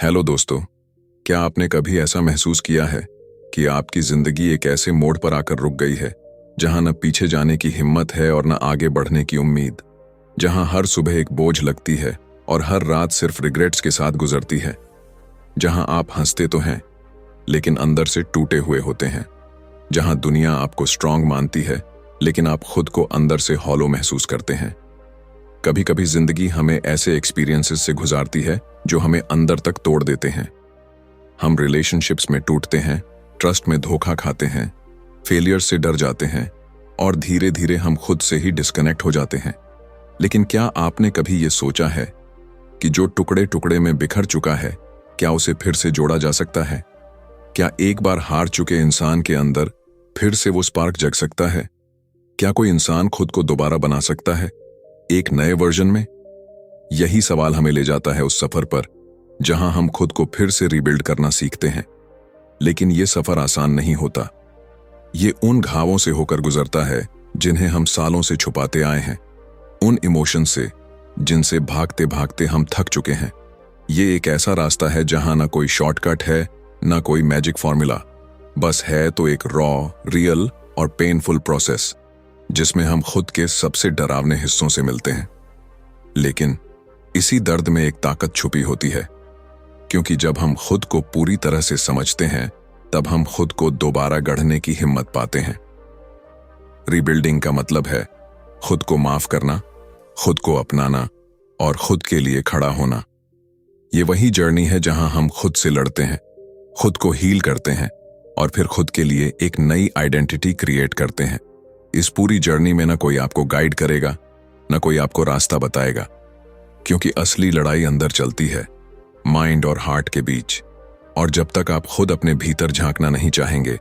Hello दोस्तों, क्या आपने कभी ऐसा महसूस किया है कि आपकी जिंदगी एक ऐसे मोड़ पर आकर रुक गई है जहां न पीछे जाने की हिम्मत है और न आगे बढ़ने की उम्मीद, जहां हर सुबह एक बोझ लगती है और हर रात सिर्फ रिग्रेट्स के साथ गुजरती है, जहां आप हंसते तो हैं लेकिन अंदर से टूटे हुए होते हैं, जहां दुनिया आपको स्ट्रांग मानती है लेकिन आप खुद को अंदर से हॉलो महसूस करते हैं। कभी कभी जिंदगी हमें ऐसे एक्सपीरियंसेस से गुजारती है जो हमें अंदर तक तोड़ देते हैं। हम रिलेशनशिप्स में टूटते हैं, ट्रस्ट में धोखा खाते हैं, फेलियर से डर जाते हैं और धीरे धीरे हम खुद से ही डिस्कनेक्ट हो जाते हैं। लेकिन क्या आपने कभी ये सोचा है कि जो टुकड़े टुकड़े में बिखर चुका है, क्या उसे फिर से जोड़ा जा सकता है? क्या एक बार हार चुके इंसान के अंदर फिर से वो स्पार्क जग सकता है? क्या कोई इंसान खुद को दोबारा बना सकता है एक नए वर्जन में? यही सवाल हमें ले जाता है उस सफर पर जहां हम खुद को फिर से रीबिल्ड करना सीखते हैं। लेकिन यह सफर आसान नहीं होता। ये उन घावों से होकर गुजरता है जिन्हें हम सालों से छुपाते आए हैं, उन इमोशन से जिनसे भागते भागते हम थक चुके हैं। ये एक ऐसा रास्ता है जहां ना कोई शॉर्टकट है, ना कोई मैजिक फॉर्मूला, बस है तो एक रॉ, रियल और पेनफुल प्रोसेस जिसमें हम खुद के सबसे डरावने हिस्सों से मिलते हैं। लेकिन इसी दर्द में एक ताकत छुपी होती है, क्योंकि जब हम खुद को पूरी तरह से समझते हैं तब हम खुद को दोबारा गढ़ने की हिम्मत पाते हैं। रीबिल्डिंग का मतलब है खुद को माफ करना, खुद को अपनाना और खुद के लिए खड़ा होना। ये वही जर्नी है जहां हम खुद से लड़ते हैं, खुद को हील करते हैं और फिर खुद के लिए एक नई आइडेंटिटी क्रिएट करते हैं। इस पूरी जर्नी में ना कोई आपको गाइड करेगा, ना कोई आपको रास्ता बताएगा, क्योंकि असली लड़ाई अंदर चलती है, माइंड और हार्ट के बीच। और जब तक आप खुद अपने भीतर झांकना नहीं चाहेंगे,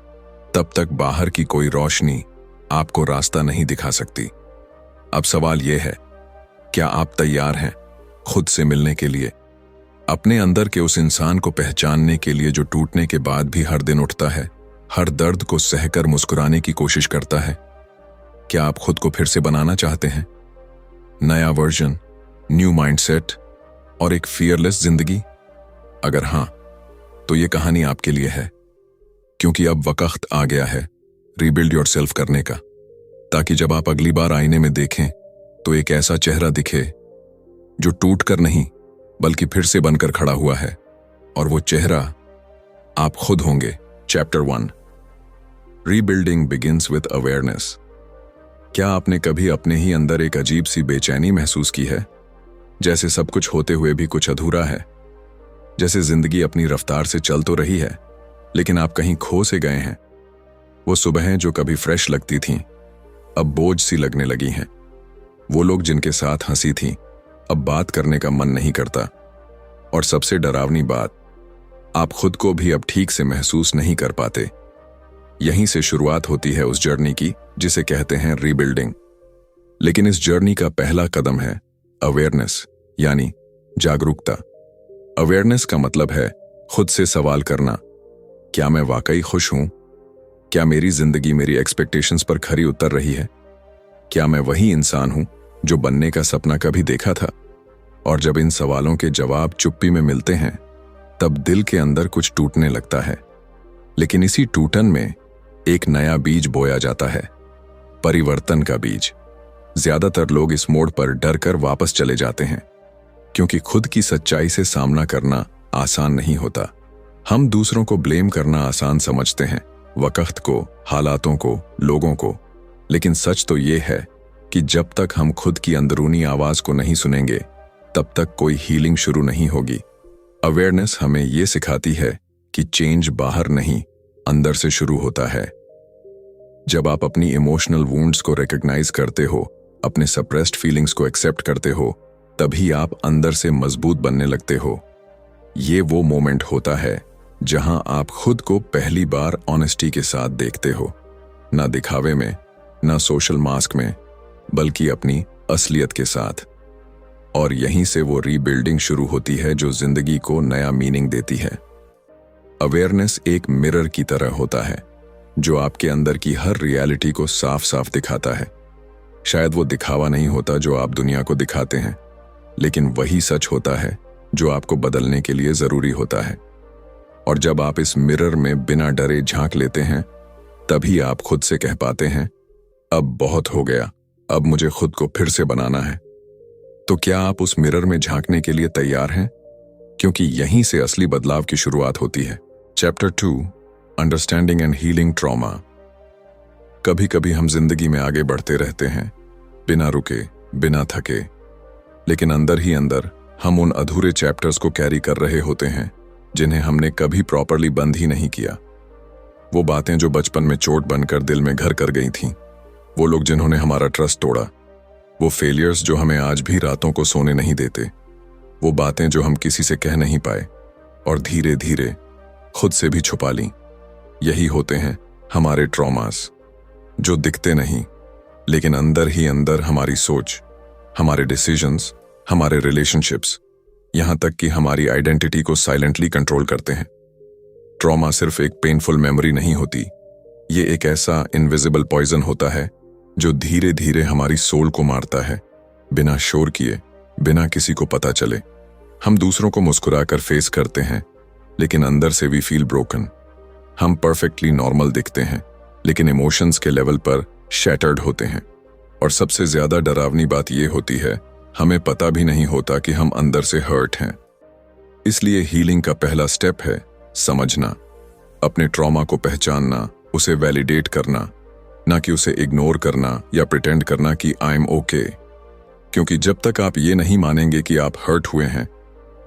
तब तक बाहर की कोई रोशनी आपको रास्ता नहीं दिखा सकती। अब सवाल यह है, क्या आप तैयार हैं खुद से मिलने के लिए, अपने अंदर के उस इंसान को पहचानने के लिए जो टूटने के बाद भी हर दिन उठता है, हर दर्द को सहकर मुस्कुराने की कोशिश करता है? क्या आप खुद को फिर से बनाना चाहते हैं? नया वर्जन, न्यू माइंडसेट और एक फियरलेस जिंदगी? अगर हां, तो ये कहानी आपके लिए है, क्योंकि अब वक्त आ गया है रीबिल्ड योरसेल्फ करने का, ताकि जब आप अगली बार आईने में देखें तो एक ऐसा चेहरा दिखे जो टूट कर नहीं बल्कि फिर से बनकर खड़ा हुआ है। और वो चेहरा आप खुद होंगे। Chapter 1, rebuilding begins with awareness. क्या आपने कभी अपने ही अंदर एक अजीब सी बेचैनी महसूस की है, जैसे सब कुछ होते हुए भी कुछ अधूरा है, जैसे जिंदगी अपनी रफ्तार से चल तो रही है लेकिन आप कहीं खो से गए हैं? वो सुबहें जो कभी फ्रेश लगती थीं अब बोझ सी लगने लगी हैं। वो लोग जिनके साथ हंसी थीं अब बात करने का मन नहीं करता। और सबसे डरावनी बात, आप खुद को भी अब ठीक से महसूस नहीं कर पाते। यहीं से शुरुआत होती है उस जर्नी की जिसे कहते हैं रीबिल्डिंग। लेकिन इस जर्नी का पहला कदम है अवेयरनेस, यानी जागरूकता। अवेयरनेस का मतलब है खुद से सवाल करना, क्या मैं वाकई खुश हूं? क्या मेरी जिंदगी मेरी एक्सपेक्टेशंस पर खरी उतर रही है? क्या मैं वही इंसान हूं जो बनने का सपना कभी देखा था? और जब इन सवालों के जवाब चुप्पी में मिलते हैं, तब दिल के अंदर कुछ टूटने लगता है। लेकिन इसी टूटन में एक नया बीज बोया जाता है, परिवर्तन का बीज। ज्यादातर लोग इस मोड़ पर डर कर वापस चले जाते हैं, क्योंकि खुद की सच्चाई से सामना करना आसान नहीं होता। हम दूसरों को ब्लेम करना आसान समझते हैं, वक्त को, हालातों को, लोगों को। लेकिन सच तो ये है कि जब तक हम खुद की अंदरूनी आवाज को नहीं सुनेंगे, तब तक कोई हीलिंग शुरू नहीं होगी। अवेयरनेस हमें ये सिखाती है कि चेंज बाहर नहीं, अंदर से शुरू होता है। जब आप अपनी इमोशनल वुंड्स को रिकॉग्नाइज करते हो, अपने सप्रेस्ड फीलिंग्स को एक्सेप्ट करते हो, तभी आप अंदर से मजबूत बनने लगते हो। ये वो मोमेंट होता है जहां आप खुद को पहली बार ऑनेस्टी के साथ देखते हो, ना दिखावे में, ना सोशल मास्क में, बल्कि अपनी असलियत के साथ। और यहीं से वो रीबिल्डिंग शुरू होती है जो जिंदगी को नया मीनिंग देती है। अवेयरनेस एक मिरर की तरह होता है जो आपके अंदर की हर रियलिटी को साफ साफ दिखाता है। शायद वो दिखावा नहीं होता जो आप दुनिया को दिखाते हैं, लेकिन वही सच होता है जो आपको बदलने के लिए जरूरी होता है। और जब आप इस मिरर में बिना डरे झांक लेते हैं, तभी आप खुद से कह पाते हैं, अब बहुत हो गया, अब मुझे खुद को फिर से बनाना है। तो क्या आप उस मिरर में झांकने के लिए तैयार हैं? क्योंकि यहीं से असली बदलाव की शुरुआत होती है। Chapter 2, understanding and healing trauma. कभी कभी हम जिंदगी में आगे बढ़ते रहते हैं, बिना रुके, बिना थके, लेकिन अंदर ही अंदर हम उन अधूरे चैप्टर्स को कैरी कर रहे होते हैं जिन्हें हमने कभी प्रॉपरली बंद ही नहीं किया। वो बातें जो बचपन में चोट बनकर दिल में घर कर गई थीं, वो लोग जिन्होंने हमारा ट्रस्ट तोड़ा, वो फेलियर्स जो हमें आज भी रातों को सोने नहीं देते, वो बातें जो हम किसी से कह नहीं पाए और धीरे धीरे खुद से भी छुपा लीं। यही होते हैं हमारे ट्रॉमास, जो दिखते नहीं लेकिन अंदर ही अंदर हमारी सोच, हमारे डिसीजंस, हमारे रिलेशनशिप्स, यहां तक कि हमारी आइडेंटिटी को साइलेंटली कंट्रोल करते हैं। ट्रॉमा सिर्फ एक पेनफुल मेमोरी नहीं होती, ये एक ऐसा इनविजिबल पॉइजन होता है जो धीरे धीरे हमारी सोल को मारता है, बिना शोर किए, बिना किसी को पता चले। हम दूसरों को मुस्कुराकर फेस करते हैं, लेकिन अंदर से वी फील ब्रोकन। हम परफेक्टली नॉर्मल दिखते हैं, लेकिन इमोशंस के लेवल पर शैटर्ड होते हैं। और सबसे ज्यादा डरावनी बात यह होती है, हमें पता भी नहीं होता कि हम अंदर से हर्ट हैं। इसलिए हीलिंग का पहला स्टेप है समझना, अपने ट्रॉमा को पहचानना, उसे वैलिडेट करना, ना कि उसे इग्नोर करना या प्रिटेंड करना कि आई एम ओके। क्योंकि जब तक आप ये नहीं मानेंगे कि आप हर्ट हुए हैं,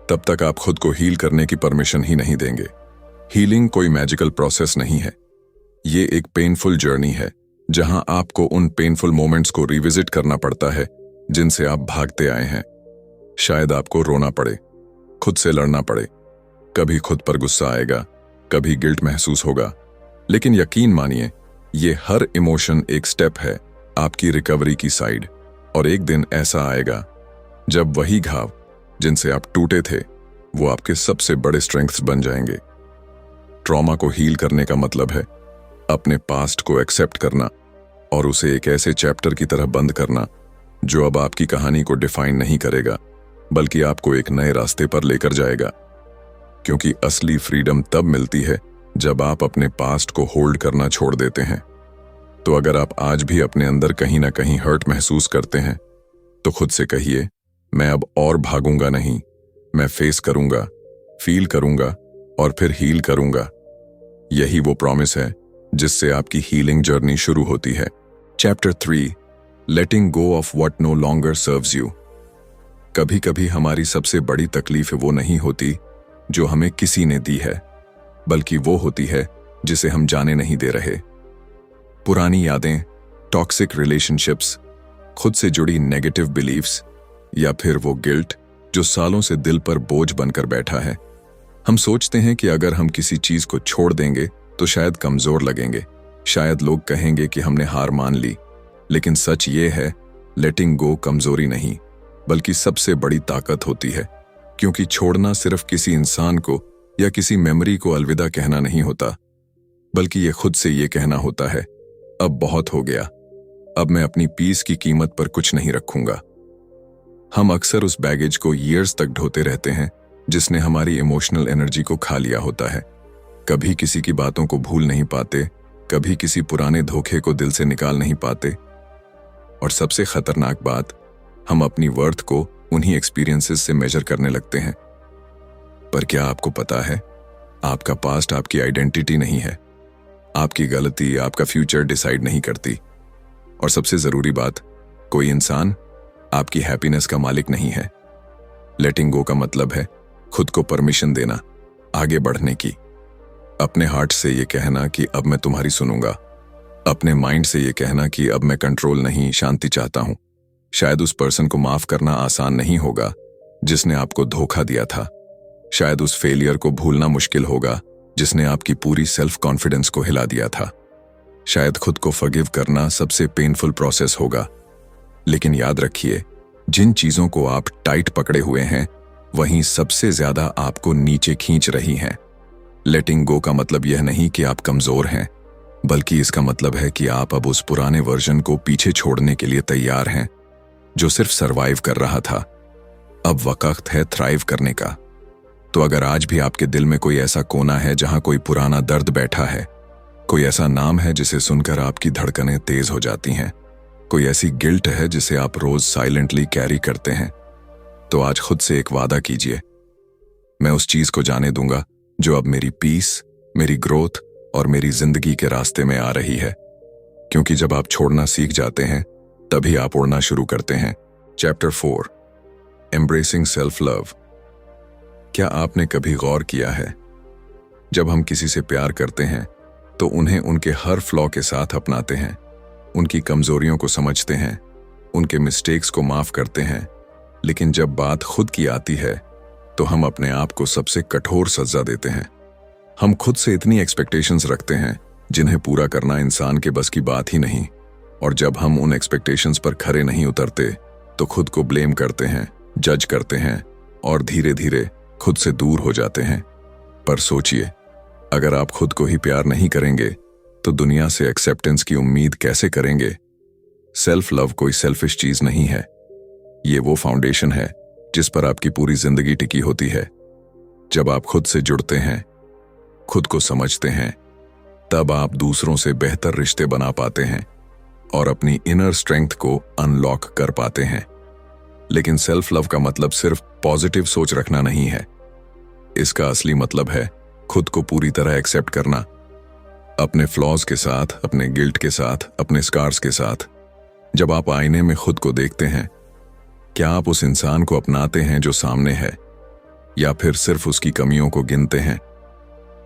तब तक आप खुद को हील करने की परमिशन ही नहीं देंगे। हीलिंग कोई मैजिकल प्रोसेस नहीं है, ये एक पेनफुल जर्नी है, जहां आपको उन पेनफुल मोमेंट्स को रिविजिट करना पड़ता है जिनसे आप भागते आए हैं। शायद आपको रोना पड़े, खुद से लड़ना पड़े, कभी खुद पर गुस्सा आएगा, कभी गिल्ट महसूस होगा, लेकिन यकीन मानिए, ये हर इमोशन एक स्टेप है आपकी रिकवरी की साइड। और एक दिन ऐसा आएगा जब वही घाव जिनसे आप टूटे थे, वो आपके सबसे बड़े स्ट्रेंथ्स बन जाएंगे। ट्रॉमा को हील करने का मतलब है अपने पास्ट को एक्सेप्ट करना और उसे एक ऐसे चैप्टर की तरह बंद करना जो अब आपकी कहानी को डिफाइन नहीं करेगा, बल्कि आपको एक नए रास्ते पर लेकर जाएगा। क्योंकि असली फ्रीडम तब मिलती है जब आप अपने पास्ट को होल्ड करना छोड़ देते हैं। तो अगर आप आज भी अपने अंदर कहीं ना कहीं हर्ट महसूस करते हैं, तो खुद से कहिए, मैं अब और भागूंगा नहीं, मैं फेस करूंगा, फील करूंगा और फिर हील करूंगा। यही वो प्रॉमिस है जिससे आपकी हीलिंग जर्नी शुरू होती है। Chapter 3, letting go of what no longer serves you. कभी कभी हमारी सबसे बड़ी तकलीफ वो नहीं होती जो हमें किसी ने दी है, बल्कि वो होती है जिसे हम जाने नहीं दे रहे। पुरानी यादें, टॉक्सिक रिलेशनशिप्स, खुद से जुड़ी नेगेटिव बिलीफ्स, या फिर वो गिल्ट जो सालों से दिल पर बोझ बनकर बैठा है। हम सोचते हैं कि अगर हम किसी चीज को छोड़ देंगे तो शायद कमजोर लगेंगे, शायद लोग कहेंगे कि हमने हार मान ली। लेकिन सच ये है, लेटिंग गो कमजोरी नहीं, बल्कि सबसे बड़ी ताकत होती है। क्योंकि छोड़ना सिर्फ किसी इंसान को या किसी मेमोरी को अलविदा कहना नहीं होता, बल्कि ये खुद से ये कहना होता है, अब बहुत हो गया, अब मैं अपनी पीस की कीमत पर कुछ नहीं रखूंगा। हम अक्सर उस बैगेज को ईयर्स तक ढोते रहते हैं जिसने हमारी इमोशनल एनर्जी को खा लिया होता है। कभी किसी की बातों को भूल नहीं पाते, कभी किसी पुराने धोखे को दिल से निकाल नहीं पाते, और सबसे खतरनाक बात, हम अपनी वर्थ को उन्हीं एक्सपीरियंसेस से मेजर करने लगते हैं। पर क्या आपको पता है, आपका पास्ट आपकी आइडेंटिटी नहीं है, आपकी गलती आपका फ्यूचर डिसाइड नहीं करती। और सबसे जरूरी बात, कोई इंसान आपकी हैप्पीनेस का मालिक नहीं है। लेटिंग गो का मतलब है खुद को परमिशन देना आगे बढ़ने की। अपने हार्ट से ये कहना कि अब मैं तुम्हारी सुनूंगा, अपने माइंड से ये कहना कि अब मैं कंट्रोल नहीं, शांति चाहता हूं। शायद उस पर्सन को माफ करना आसान नहीं होगा जिसने आपको धोखा दिया था, शायद उस फेलियर को भूलना मुश्किल होगा जिसने आपकी पूरी सेल्फ कॉन्फिडेंस को हिला दिया था, शायद खुद को फॉरगिव करना सबसे पेनफुल प्रोसेस होगा। लेकिन याद रखिए, जिन चीजों को आप टाइट पकड़े हुए हैं, वहीं सबसे ज्यादा आपको नीचे खींच रही हैं। लेटिंग गो का मतलब यह नहीं कि आप कमजोर हैं, बल्कि इसका मतलब है कि आप अब उस पुराने वर्जन को पीछे छोड़ने के लिए तैयार हैं जो सिर्फ सरवाइव कर रहा था। अब वक्त है थ्राइव करने का। तो अगर आज भी आपके दिल में कोई ऐसा कोना है जहां कोई पुराना दर्द बैठा है, कोई ऐसा नाम है जिसे सुनकर आपकी धड़कनें तेज हो जाती हैं, कोई ऐसी गिल्ट है जिसे आप रोज साइलेंटली कैरी करते हैं, तो आज खुद से एक वादा कीजिए, मैं उस चीज को जाने दूंगा जो अब मेरी पीस, मेरी ग्रोथ और मेरी जिंदगी के रास्ते में आ रही है। क्योंकि जब आप छोड़ना सीख जाते हैं तभी आप उड़ना शुरू करते हैं। Chapter 4, embracing self love. क्या आपने कभी गौर किया है, जब हम किसी से प्यार करते हैं तो उन्हें उनके हर फ्लॉ के साथ अपनाते हैं, उनकी कमजोरियों को समझते हैं, उनके मिस्टेक्स को माफ करते हैं, लेकिन जब बात खुद की आती है तो हम अपने आप को सबसे कठोर सजा देते हैं। हम खुद से इतनी एक्सपेक्टेशंस रखते हैं जिन्हें पूरा करना इंसान के बस की बात ही नहीं, और जब हम उन एक्सपेक्टेशंस पर खरे नहीं उतरते तो खुद को ब्लेम करते हैं, जज करते हैं और धीरे धीरे खुद से दूर हो जाते हैं। पर सोचिए, अगर आप खुद को ही प्यार नहीं करेंगे तो दुनिया से एक्सेप्टेंस की उम्मीद कैसे करेंगे? सेल्फ लव कोई सेल्फिश चीज नहीं है, ये वो फाउंडेशन है जिस पर आपकी पूरी जिंदगी टिकी होती है। जब आप खुद से जुड़ते हैं, खुद को समझते हैं, तब आप दूसरों से बेहतर रिश्ते बना पाते हैं और अपनी इनर स्ट्रेंथ को अनलॉक कर पाते हैं। लेकिन सेल्फ लव का मतलब सिर्फ पॉजिटिव सोच रखना नहीं है। इसका असली मतलब है खुद को पूरी तरह एक्सेप्ट करना, अपने फ्लॉज के साथ, अपने गिल्ट के साथ, अपने स्कार्स के साथ। जब आप आईने में खुद को देखते हैं, क्या आप उस इंसान को अपनाते हैं जो सामने है, या फिर सिर्फ उसकी कमियों को गिनते हैं?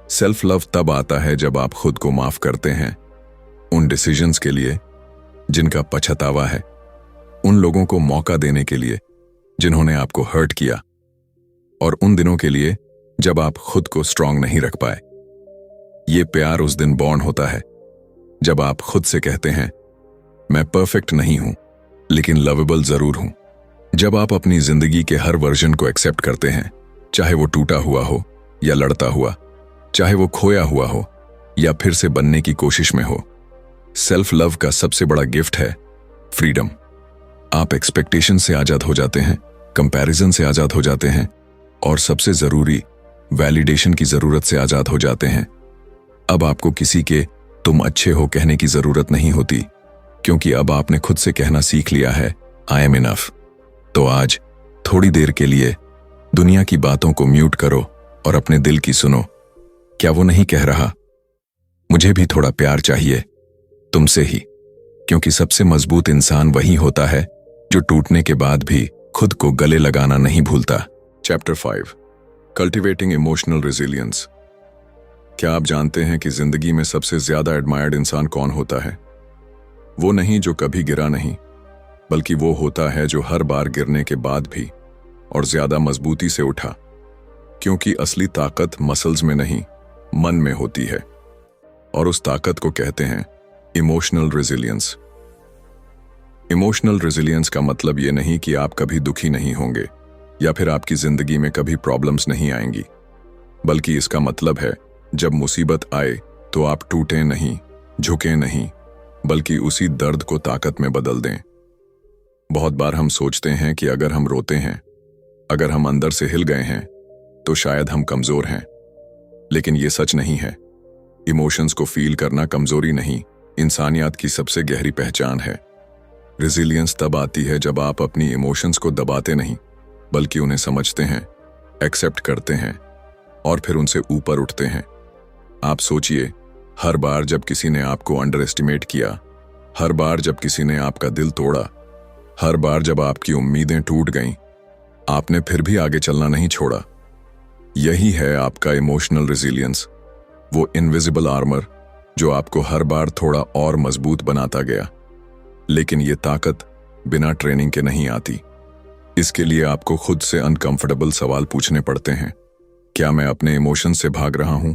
सेल्फ लव तब आता है जब आप खुद को माफ करते हैं, उन डिसीजंस के लिए जिनका पछतावा है, उन लोगों को मौका देने के लिए जिन्होंने आपको हर्ट किया, और उन दिनों के लिए जब आप खुद को स्ट्रांग नहीं रख पाए। ये प्यार उस दिन बॉर्न होता है जब आप खुद से कहते हैं, मैं परफेक्ट नहीं हूं लेकिन लवेबल जरूर हूं। जब आप अपनी जिंदगी के हर वर्जन को एक्सेप्ट करते हैं, चाहे वो टूटा हुआ हो या लड़ता हुआ, चाहे वो खोया हुआ हो या फिर से बनने की कोशिश में हो। सेल्फ लव का सबसे बड़ा गिफ्ट है फ्रीडम। आप एक्सपेक्टेशन से आजाद हो जाते हैं, कंपैरिजन से आजाद हो जाते हैं, और सबसे जरूरी वैलिडेशन की जरूरत से आजाद हो जाते हैं। अब आपको किसी के तुम अच्छे हो कहने की जरूरत नहीं होती, क्योंकि अब आपने खुद से कहना सीख लिया है, आई एम इनफ। तो आज थोड़ी देर के लिए दुनिया की बातों को म्यूट करो और अपने दिल की सुनो। क्या वो नहीं कह रहा, मुझे भी थोड़ा प्यार चाहिए तुमसे ही? क्योंकि सबसे मजबूत इंसान वही होता है जो टूटने के बाद भी खुद को गले लगाना नहीं भूलता। Chapter 5, cultivating emotional resilience. क्या आप जानते हैं कि जिंदगी में सबसे ज्यादा एडमायर्ड इंसान कौन होता है? वो नहीं जो कभी गिरा नहीं, बल्कि वो होता है जो हर बार गिरने के बाद भी और ज्यादा मजबूती से उठा। क्योंकि असली ताकत मसल्स में नहीं, मन में होती है, और उस ताकत को कहते हैं इमोशनल रेजिलियंस। इमोशनल रेजिलियंस का मतलब ये नहीं कि आप कभी दुखी नहीं होंगे या फिर आपकी जिंदगी में कभी प्रॉब्लम्स नहीं आएंगी, बल्कि इसका मतलब है जब मुसीबत आए तो आप टूटे नहीं, झुके नहीं, बल्कि उसी दर्द को ताकत में बदल दें। बहुत बार हम सोचते हैं कि अगर हम रोते हैं, अगर हम अंदर से हिल गए हैं, तो शायद हम कमजोर हैं, लेकिन ये सच नहीं है। इमोशंस को फील करना कमजोरी नहीं, इंसानियत की सबसे गहरी पहचान है। रेजिलियंस तब आती है जब आप अपनी इमोशंस को दबाते नहीं, बल्कि उन्हें समझते हैं, एक्सेप्ट करते हैं और फिर उनसे ऊपर उठते हैं। आप सोचिए, हर बार जब किसी ने आपको अंडर एस्टिमेट किया, हर बार जब किसी ने आपका दिल तोड़ा, हर बार जब आपकी उम्मीदें टूट गईं, आपने फिर भी आगे चलना नहीं छोड़ा। यही है आपका इमोशनल रेजिलियंस, वो इनविजिबल आर्मर जो आपको हर बार थोड़ा और मजबूत बनाता गया। लेकिन ये ताकत बिना ट्रेनिंग के नहीं आती। इसके लिए आपको खुद से अनकंफर्टेबल सवाल पूछने पड़ते हैं। क्या मैं अपने इमोशन से भाग रहा हूं?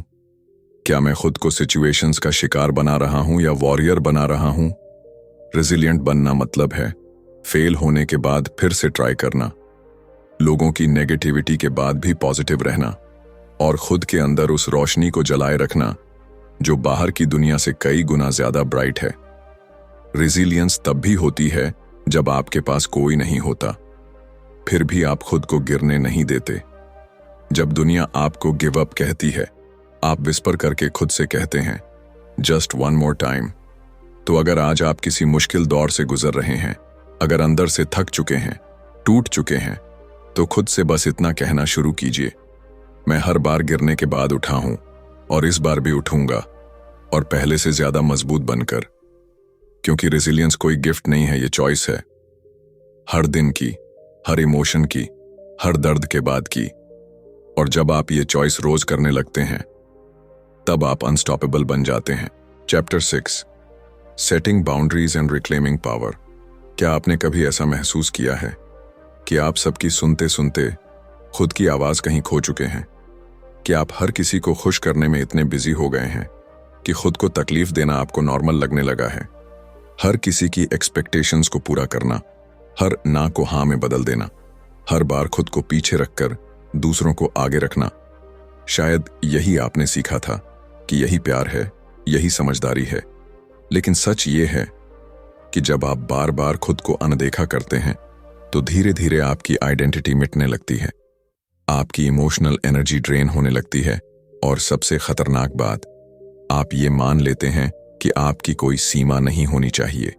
क्या मैं खुद को सिचुएशंस का शिकार बना रहा हूं या वॉरियर बना रहा हूं? रेजिलिएंट बनना मतलब है फेल होने के बाद फिर से ट्राई करना, लोगों की नेगेटिविटी के बाद भी पॉजिटिव रहना, और खुद के अंदर उस रोशनी को जलाए रखना जो बाहर की दुनिया से कई गुना ज्यादा ब्राइट है। रेजिलियंस तब भी होती है जब आपके पास कोई नहीं होता, फिर भी आप खुद को गिरने नहीं देते। जब दुनिया आपको गिव अप कहती है, आप विस्पर करके खुद से कहते हैं जस्ट वन मोर टाइम। तो अगर आज आप किसी मुश्किल दौर से गुजर रहे हैं, अगर अंदर से थक चुके हैं, टूट चुके हैं, तो खुद से बस इतना कहना शुरू कीजिए, मैं हर बार गिरने के बाद उठा हूं और इस बार भी उठूंगा, और पहले से ज्यादा मजबूत बनकर। क्योंकि रेजिलियंस कोई गिफ्ट नहीं है, ये चॉइस है। हर दिन की, हर इमोशन की, हर दर्द के बाद की। और जब आप ये चॉइस रोज करने लगते हैं, तब आप अनस्टॉपेबल बन जाते हैं। Chapter 6, setting boundaries and reclaiming power. क्या आपने कभी ऐसा महसूस किया है कि आप सबकी सुनते सुनते खुद की आवाज कहीं खो चुके हैं? कि आप हर किसी को खुश करने में इतने बिजी हो गए हैं कि खुद को तकलीफ देना आपको नॉर्मल लगने लगा है। हर किसी की एक्सपेक्टेशंस को पूरा करना, हर ना को हाँ में बदल देना, हर बार खुद को पीछे रखकर दूसरों को आगे रखना। शायद यही आपने सीखा था कि यही प्यार है, यही समझदारी है। लेकिन सच ये है कि जब आप बार बार खुद को अनदेखा करते हैं, तो धीरे धीरे आपकी आइडेंटिटी मिटने लगती है, आपकी इमोशनल एनर्जी ड्रेन होने लगती है, और सबसे खतरनाक बात, आप ये मान लेते हैं कि आपकी कोई सीमा नहीं होनी चाहिए।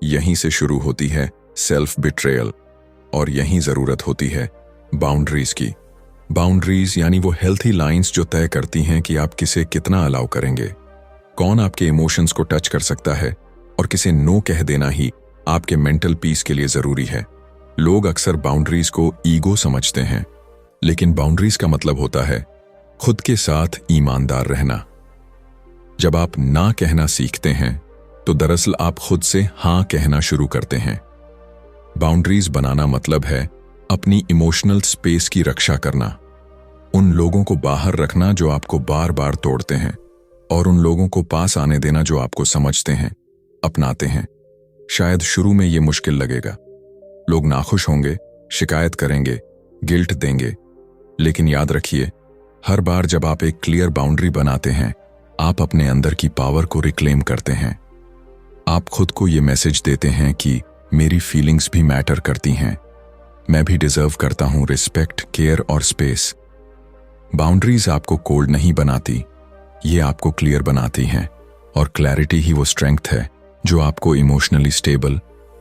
यहीं से शुरू होती है सेल्फ बिट्रेयल, और यहीं जरूरत होती है बाउंड्रीज की। बाउंड्रीज यानी वो हेल्थी लाइंस जो तय करती हैं कि आप किसे कितना अलाउ करेंगे, कौन आपके इमोशंस को टच कर सकता है, और किसे नो कह देना ही आपके मेंटल पीस के लिए जरूरी है। लोग अक्सर बाउंड्रीज को ईगो समझते हैं, लेकिन बाउंड्रीज का मतलब होता है खुद के साथ ईमानदार रहना। जब आप ना कहना सीखते हैं, तो दरअसल आप खुद से हाँ कहना शुरू करते हैं। बाउंड्रीज बनाना मतलब है अपनी इमोशनल स्पेस की रक्षा करना, उन लोगों को बाहर रखना जो आपको बार बार तोड़ते हैं, और उन लोगों को पास आने देना जो आपको समझते हैं, अपनाते हैं। शायद शुरू में ये मुश्किल लगेगा, लोग नाखुश होंगे, शिकायत करेंगे, गिल्ट देंगे, लेकिन याद रखिए, हर बार जब आप एक क्लियर बाउंड्री बनाते हैं, आप अपने अंदर की पावर को रिक्लेम करते हैं। आप खुद को ये मैसेज देते हैं कि मेरी फीलिंग्स भी मैटर करती हैं, मैं भी डिजर्व करता हूं रिस्पेक्ट, केयर और स्पेस। बाउंड्रीज आपको कोल्ड नहीं बनाती, ये आपको क्लियर बनाती हैं, और क्लैरिटी ही वो स्ट्रेंथ है जो आपको इमोशनली स्टेबल,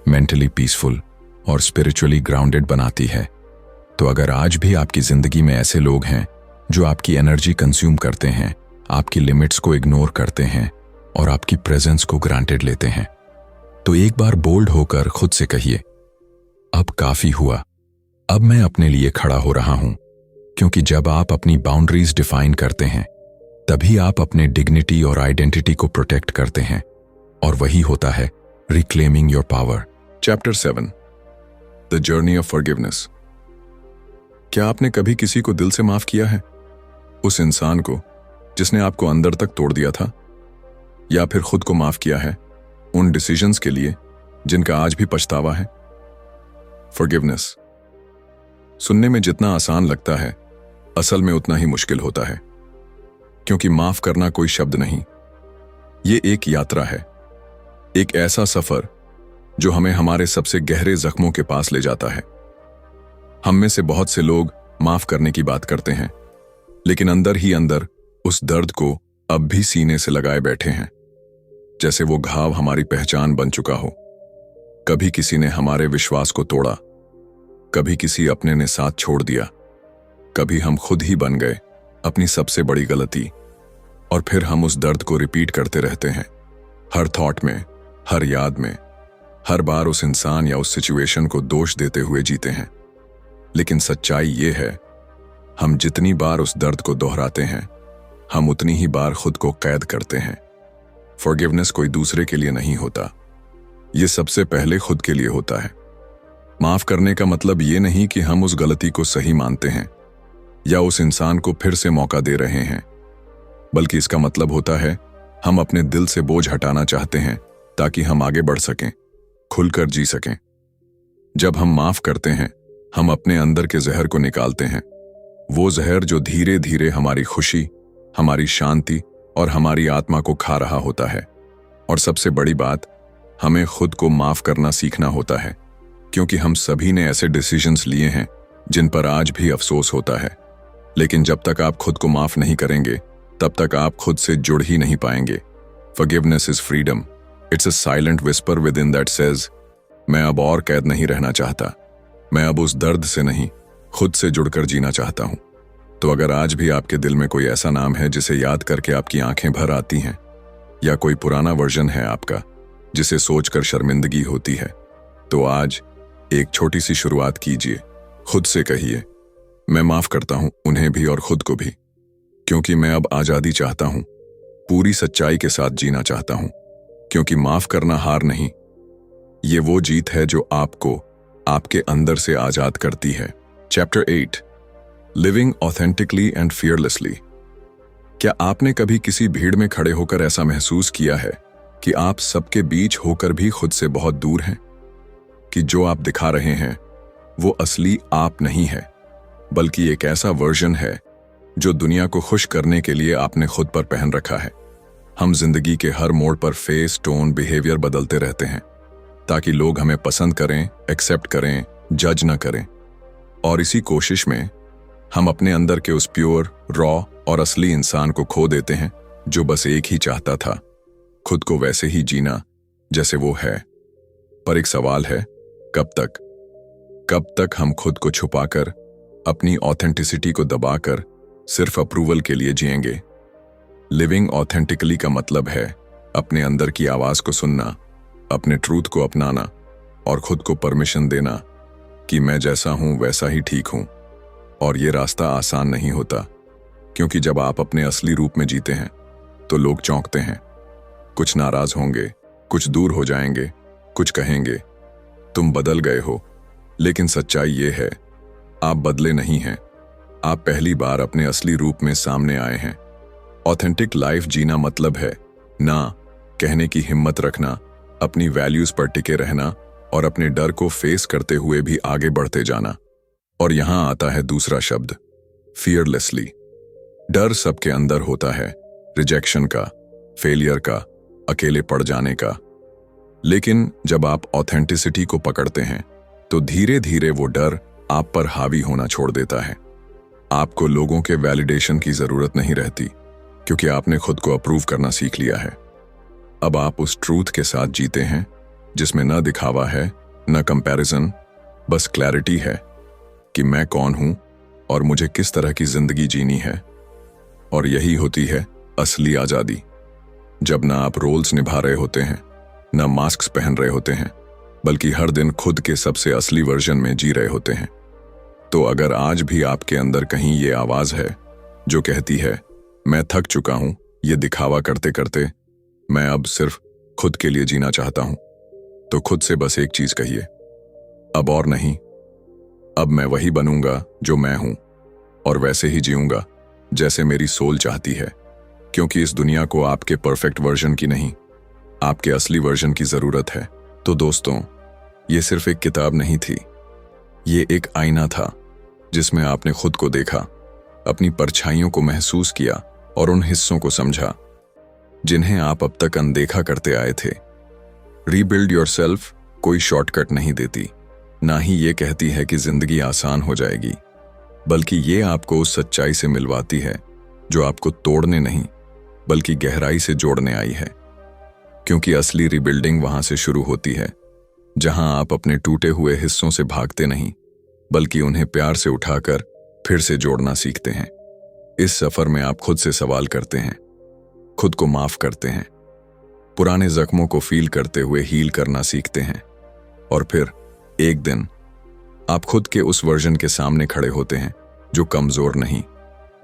मेंटली पीसफुल और स्पिरिचुअली ग्राउंडेड बनाती है। तो अगर आज भी आपकी जिंदगी में ऐसे लोग हैं जो आपकी एनर्जी कंज्यूम करते हैं, आपकी लिमिट्स को इग्नोर करते हैं और आपकी प्रेजेंस को ग्रांटेड लेते हैं, तो एक बार बोल्ड होकर खुद से कहिए, अब काफी हुआ, अब मैं अपने लिए खड़ा हो रहा हूं। क्योंकि जब आप अपनी बाउंड्रीज डिफाइन करते हैं, तभी आप अपने डिग्निटी और आइडेंटिटी को प्रोटेक्ट करते हैं, और वही होता है reclaiming your power. Chapter 7, the journey of forgiveness. क्या आपने कभी किसी को दिल से माफ किया है? उस इंसान को जिसने आपको अंदर तक तोड़ दिया था? या फिर खुद को माफ किया है उन डिसीजंस के लिए जिनका आज भी पछतावा है? फॉरगिवनेस सुनने में जितना आसान लगता है, असल में उतना ही मुश्किल होता है। क्योंकि माफ करना कोई शब्द नहीं, ये एक यात्रा है, एक ऐसा सफर जो हमें हमारे सबसे गहरे जख्मों के पास ले जाता है। हम में से बहुत से लोग माफ करने की बात करते हैं, लेकिन अंदर ही अंदर उस दर्द को अब भी सीने से लगाए बैठे हैं, जैसे वो घाव हमारी पहचान बन चुका हो। कभी किसी ने हमारे विश्वास को तोड़ा, कभी किसी अपने ने साथ छोड़ दिया, कभी हम खुद ही बन गए अपनी सबसे बड़ी गलती, और फिर हम उस दर्द को रिपीट करते रहते हैं, हर थॉट में, हर याद में, हर बार उस इंसान या उस सिचुएशन को दोष देते हुए जीते हैं। लेकिन सच्चाई ये है, हम जितनी बार उस दर्द को दोहराते हैं, हम उतनी ही बार खुद को कैद करते हैं। फॉरगिवनेस कोई दूसरे के लिए नहीं होता, ये सबसे पहले खुद के लिए होता है। माफ करने का मतलब ये नहीं कि हम उस गलती को सही मानते हैं या उस इंसान को फिर से मौका दे रहे हैं, बल्कि इसका मतलब होता है हम अपने दिल से बोझ हटाना चाहते हैं ताकि हम आगे बढ़ सकें, खुलकर जी सकें। जब हम माफ करते हैं, हम अपने अंदर के जहर को निकालते हैं, वो जहर जो धीरे धीरे हमारी खुशी, हमारी शांति और हमारी आत्मा को खा रहा होता है। और सबसे बड़ी बात, हमें खुद को माफ करना सीखना होता है, क्योंकि हम सभी ने ऐसे डिसीजंस लिए हैं जिन पर आज भी अफसोस होता है। लेकिन जब तक आप खुद को माफ नहीं करेंगे तब तक आप खुद से जुड़ ही नहीं पाएंगे। Forgiveness is freedom. It's a silent whisper within that says, मैं अब और कैद नहीं रहना चाहता। मैं अब उस दर्द से नहीं, खुद से जुड़कर जीना चाहता हूं। तो अगर आज भी आपके दिल में कोई ऐसा नाम है जिसे याद करके आपकी आंखें भर आती हैं, या कोई पुराना वर्जन है आपका जिसे सोचकर शर्मिंदगी होती है, तो आज एक छोटी सी शुरुआत कीजिए। खुद से कहिए, मैं माफ करता हूं उन्हें भी और खुद को भी, क्योंकि मैं अब आजादी चाहता हूं, पूरी सच्चाई के साथ जीना चाहता हूं। क्योंकि माफ करना हार नहीं, ये वो जीत है जो आपको आपके अंदर से आजाद करती है। Chapter 8, living authentically and fearlessly. क्या आपने कभी किसी भीड़ में खड़े होकर ऐसा महसूस किया है कि आप सबके बीच होकर भी खुद से बहुत दूर हैं? कि जो आप दिखा रहे हैं वो असली आप नहीं है, बल्कि एक ऐसा वर्जन है जो दुनिया को खुश करने के लिए आपने खुद पर पहन रखा है। हम जिंदगी के हर मोड़ पर फेस, टोन, बिहेवियर बदलते रहते हैं ताकि लोग हमें पसंद करें, एक्सेप्ट करें, जज न करें। और इसी कोशिश में हम अपने अंदर के उस प्योर, रॉ और असली इंसान को खो देते हैं जो बस एक ही चाहता था, खुद को वैसे ही जीना जैसे वो है। पर एक सवाल है, कब तक? कब तक हम खुद को छुपाकर, अपनी ऑथेंटिसिटी को दबाकर सिर्फ अप्रूवल के लिए जिएंगे? लिविंग ऑथेंटिकली का मतलब है अपने अंदर की आवाज को सुनना, अपने ट्रूथ को अपनाना और खुद को परमिशन देना कि मैं जैसा हूं वैसा ही ठीक हूं। और ये रास्ता आसान नहीं होता, क्योंकि जब आप अपने असली रूप में जीते हैं तो लोग चौंकते हैं, कुछ नाराज होंगे, कुछ दूर हो जाएंगे, कुछ कहेंगे तुम बदल गए हो। लेकिन सच्चाई ये है, आप बदले नहीं हैं, आप पहली बार अपने असली रूप में सामने आए हैं। ऑथेंटिक लाइफ जीना मतलब है ना कहने की हिम्मत रखना, अपनी वैल्यूज पर टिके रहना और अपने डर को फेस करते हुए भी आगे बढ़ते जाना। और यहां आता है दूसरा शब्द, फियरलेसली। डर सबके अंदर होता है, रिजेक्शन का, फेलियर का, अकेले पड़ जाने का। लेकिन जब आप ऑथेंटिसिटी को पकड़ते हैं तो धीरे धीरे वो डर आप पर हावी होना छोड़ देता है। आपको लोगों के वैलिडेशन की जरूरत नहीं रहती, क्योंकि आपने खुद को अप्रूव करना सीख लिया है। अब आप उस ट्रूथ के साथ जीते हैं जिसमें न दिखावा है, न कंपैरिजन, बस क्लैरिटी है कि मैं कौन हूं और मुझे किस तरह की जिंदगी जीनी है। और यही होती है असली आजादी, जब ना आप रोल्स निभा रहे होते हैं, न मास्क पहन रहे होते हैं, बल्कि हर दिन खुद के सबसे असली वर्जन में जी रहे होते हैं। तो अगर आज भी आपके अंदर कहीं ये आवाज है जो कहती है मैं थक चुका हूं ये दिखावा करते करते, मैं अब सिर्फ खुद के लिए जीना चाहता हूं, तो खुद से बस एक चीज कहिए, अब और नहीं, अब मैं वही बनूंगा जो मैं हूं और वैसे ही जीऊंगा जैसे मेरी सोल चाहती है। क्योंकि इस दुनिया को आपके परफेक्ट वर्जन की नहीं, आपके असली वर्जन की जरूरत है। तो दोस्तों, ये सिर्फ एक किताब नहीं थी, ये एक आईना था जिसमें आपने खुद को देखा, अपनी परछाइयों को महसूस किया और उन हिस्सों को समझा जिन्हें आप अब तक अनदेखा करते आए थे। रीबिल्ड योरसेल्फ कोई शॉर्टकट नहीं देती, ना ही ये कहती है कि जिंदगी आसान हो जाएगी, बल्कि ये आपको उस सच्चाई से मिलवाती है जो आपको तोड़ने नहीं बल्कि गहराई से जोड़ने आई है। क्योंकि असली रीबिल्डिंग वहां से शुरू होती है जहां आप अपने टूटे हुए हिस्सों से भागते नहीं, बल्कि उन्हें प्यार से उठाकर फिर से जोड़ना सीखते हैं। इस सफर में आप खुद से सवाल करते हैं, खुद को माफ करते हैं, पुराने जख्मों को फील करते हुए हील करना सीखते हैं, और फिर एक दिन आप खुद के उस वर्जन के सामने खड़े होते हैं जो कमजोर नहीं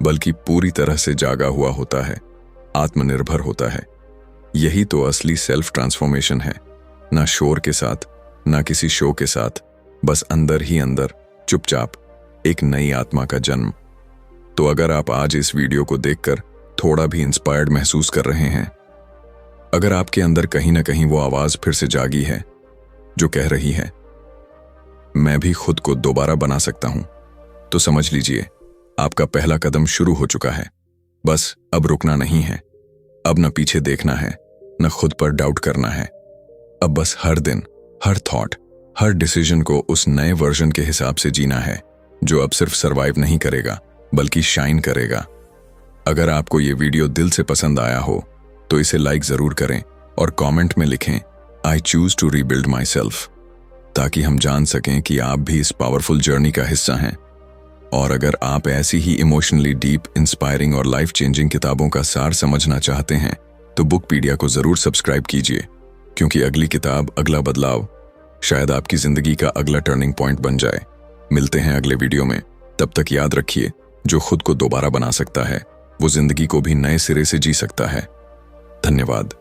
बल्कि पूरी तरह से जागा हुआ होता है, आत्मनिर्भर होता है। यही तो असली सेल्फ ट्रांसफॉर्मेशन है, ना शोर के साथ, ना किसी शो के साथ, बस अंदर ही अंदर चुपचाप एक नई आत्मा का जन्म। तो अगर आप आज इस वीडियो को देखकर थोड़ा भी इंस्पायर्ड महसूस कर रहे हैं, अगर आपके अंदर कहीं ना कहीं वो आवाज फिर से जागी है जो कह रही है मैं भी खुद को दोबारा बना सकता हूं, तो समझ लीजिए आपका पहला कदम शुरू हो चुका है। बस अब रुकना नहीं है, अब न पीछे देखना है, न खुद पर डाउट करना है। अब बस हर दिन, हर थॉट, हर डिसीजन को उस नए वर्जन के हिसाब से जीना है जो अब सिर्फ सरवाइव नहीं करेगा बल्कि शाइन करेगा। अगर आपको ये वीडियो दिल से पसंद आया हो तो इसे लाइक जरूर करें और कमेंट में लिखें I choose to rebuild my self, ताकि हम जान सकें कि आप भी इस पावरफुल जर्नी का हिस्सा हैं। और अगर आप ऐसी ही इमोशनली डीप, इंस्पायरिंग और लाइफ चेंजिंग किताबों का सार समझना चाहते हैं तो बुकपीडिया को जरूर सब्सक्राइब कीजिए, क्योंकि अगली किताब, अगला बदलाव शायद आपकी जिंदगी का अगला टर्निंग पॉइंट बन जाए। मिलते हैं अगले वीडियो में। तब तक याद रखिए, जो खुद को दोबारा बना सकता है वो जिंदगी को भी नए सिरे से जी सकता है। धन्यवाद।